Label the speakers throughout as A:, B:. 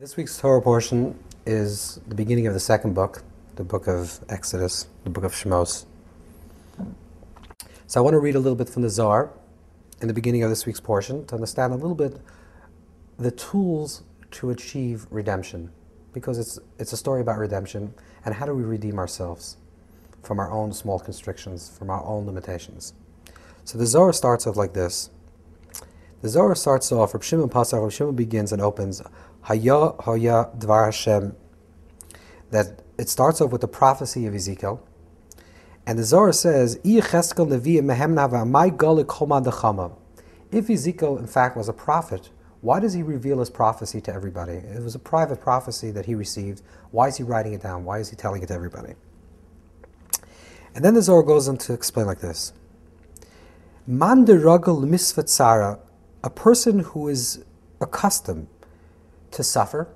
A: This week's Torah portion is the beginning of the second book, the book of Exodus, the book of Shemos. So I want to read a little bit from the Zohar in the beginning of this week's portion to understand a little bit the tools to achieve redemption, because it's a story about redemption and how do we redeem ourselves from our own small constrictions, from our own limitations. So the Zohar starts off like this. The Zohar starts off, Rabbi Shimon begins and opens Haya Dvar Hashem, that it starts off with the prophecy of Ezekiel. And the Zohar says, If Ezekiel in fact was a prophet, why does he reveal his prophecy to everybody? It was a private prophecy that he received. Why is he writing it down? Why is he telling it to everybody? And then the Zohar goes on to explain like this. Man deragel misvat tzara, a person who is accustomed to suffer,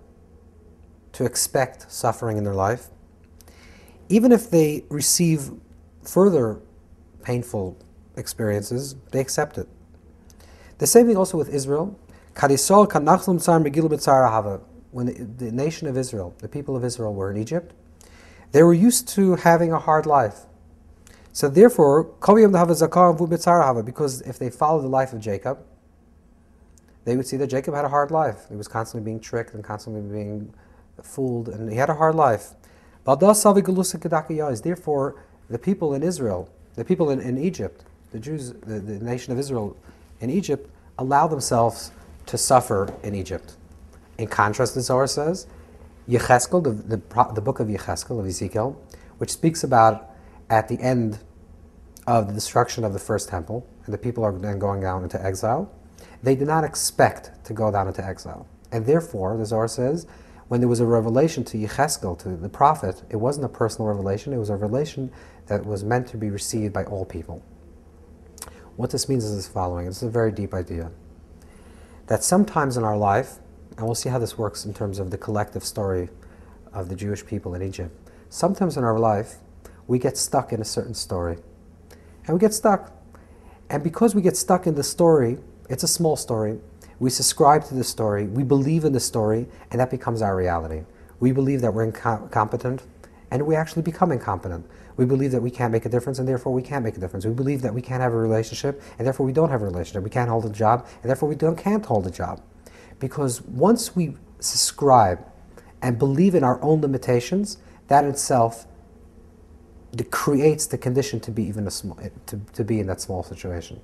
A: to expect suffering in their life, even if they receive further painful experiences, they accept it. The same thing also with Israel. When the nation of Israel, the people of Israel were in Egypt, they were used to having a hard life. So therefore, because if they followed the life of Jacob, they would see that Jacob had a hard life. He was constantly being tricked and constantly being fooled, and he had a hard life. Therefore, the people in Israel, the people in Egypt, the Jews, the nation of Israel in Egypt, allow themselves to suffer in Egypt. In contrast, the Zohar says, Yecheskel, the book of Yecheskel, of Ezekiel, which speaks about at the end of the destruction of the first temple, and the people are then going down into exile, they did not expect to go down into exile. And therefore, the Zohar says, when there was a revelation to Yecheskel, to the prophet, it wasn't a personal revelation, it was a revelation that was meant to be received by all people. What this means is the following. It's a very deep idea. That sometimes in our life, and we'll see how this works in terms of the collective story of the Jewish people in Egypt, sometimes in our life, we get stuck in a certain story. And we get stuck. And because we get stuck in the story, it's a small story, we subscribe to the story, we believe in the story, and that becomes our reality. We believe that we're incompetent, and we actually become incompetent. We believe that we can't make a difference, and therefore we can't make a difference. We believe that we can't have a relationship, and therefore we don't have a relationship. We can't hold a job, and therefore we can't hold a job. Because once we subscribe and believe in our own limitations, that itself creates the condition to be even to be in that small situation.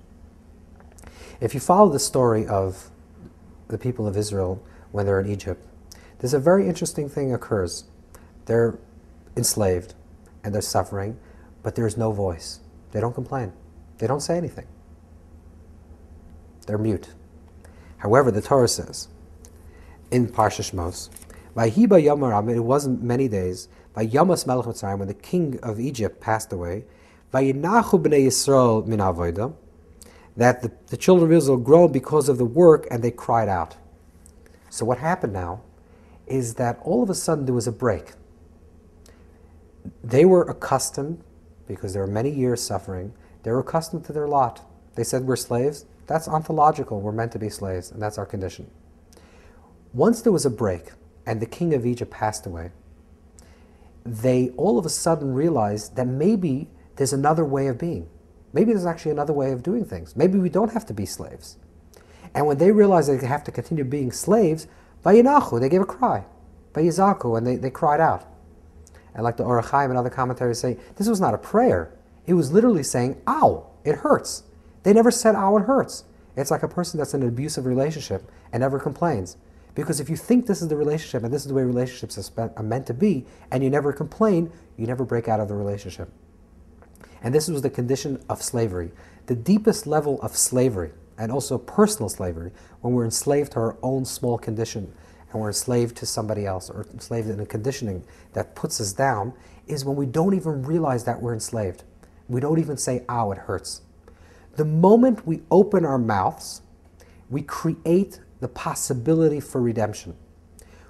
A: If you follow the story of the people of Israel when they're in Egypt, there's a very interesting thing occurs. They're enslaved and they're suffering, but there's no voice. They don't complain. They don't say anything. They're mute. However, the Torah says in Parsha Shemos, it wasn't many days, when the king of Egypt passed away, that the children of Israel groaned because of the work and they cried out. So what happened now is that all of a sudden there was a break. They were accustomed, because there were many years suffering, they were accustomed to their lot. They said, we're slaves. That's ontological. We're meant to be slaves, and that's our condition. Once there was a break and the king of Egypt passed away, they all of a sudden realized that maybe there's another way of being. Maybe there's actually another way of doing things. Maybe we don't have to be slaves. And when they realized they have to continue being slaves, Vayinachu, they gave a cry. Vayizaku, and they cried out. And like the Orach Chaim and other commentaries say, this was not a prayer. It was literally saying, ow, it hurts. They never said, ow, it hurts. It's like a person that's in an abusive relationship and never complains. Because if you think this is the relationship and this is the way relationships are meant to be, and you never complain, you never break out of the relationship. And this was the condition of slavery. The deepest level of slavery, and also personal slavery, when we're enslaved to our own small condition, and we're enslaved to somebody else, or enslaved in a conditioning that puts us down, is when we don't even realize that we're enslaved. We don't even say, ow, it hurts. The moment we open our mouths, we create the possibility for redemption.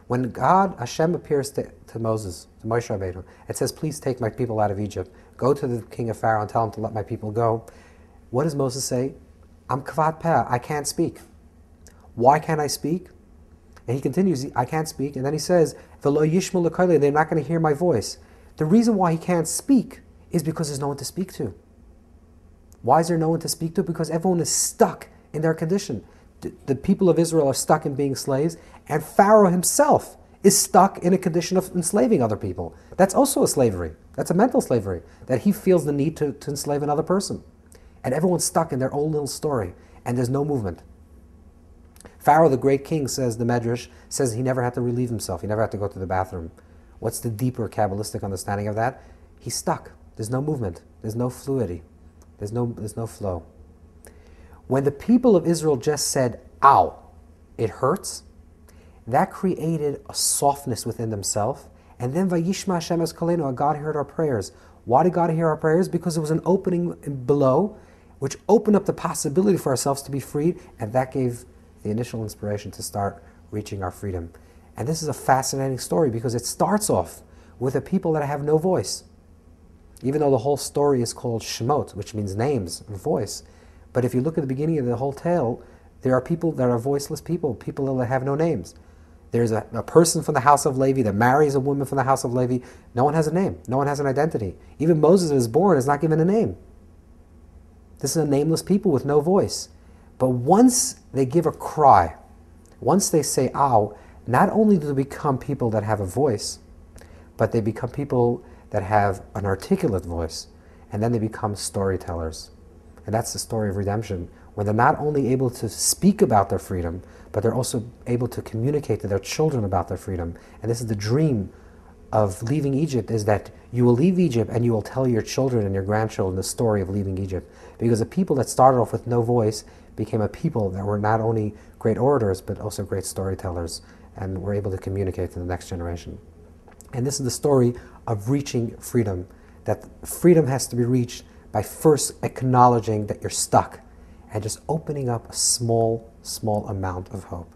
A: When God, Hashem, appears to Moses, to Moshe Rabbeinu, and says, please take my people out of Egypt, go to the king of Pharaoh and tell him to let my people go, what does Moses say? I'm kavad peh, I can't speak. Why can't I speak? And he continues, I can't speak. And then he says, V'lo yishmu l'koilei, they're not going to hear my voice. The reason why he can't speak is because there's no one to speak to. Why is there no one to speak to? Because everyone is stuck in their condition. The people of Israel are stuck in being slaves, and Pharaoh himself is stuck in a condition of enslaving other people. That's also a slavery. That's a mental slavery, that he feels the need to enslave another person. And everyone's stuck in their own little story, and there's no movement. Pharaoh, the great king, says, the Medrash, says he never had to relieve himself. He never had to go to the bathroom. What's the deeper Kabbalistic understanding of that? He's stuck. There's no movement. There's no fluidity. There's no flow. When the people of Israel just said, ow, it hurts, that created a softness within themselves. And then Vayishma Hashem es kolenu, God heard our prayers. Why did God hear our prayers? Because it was an opening below, which opened up the possibility for ourselves to be freed, and that gave the initial inspiration to start reaching our freedom. And this is a fascinating story because it starts off with a people that have no voice. Even though the whole story is called Shemot, which means names, voice. But if you look at the beginning of the whole tale, there are people that are voiceless people that have no names. There's a person from the house of Levi that marries a woman from the house of Levi. No one has a name. No one has an identity. Even Moses, who is born, is not given a name. This is a nameless people with no voice. But once they give a cry, once they say, ow, not only do they become people that have a voice, but they become people that have an articulate voice, and then they become storytellers. And that's the story of redemption, when they're not only able to speak about their freedom, but they're also able to communicate to their children about their freedom. And this is the dream of leaving Egypt, is that you will leave Egypt and you will tell your children and your grandchildren the story of leaving Egypt. Because the people that started off with no voice became a people that were not only great orators, but also great storytellers, and were able to communicate to the next generation. And this is the story of reaching freedom, that freedom has to be reached by first acknowledging that you're stuck and just opening up a small amount of hope.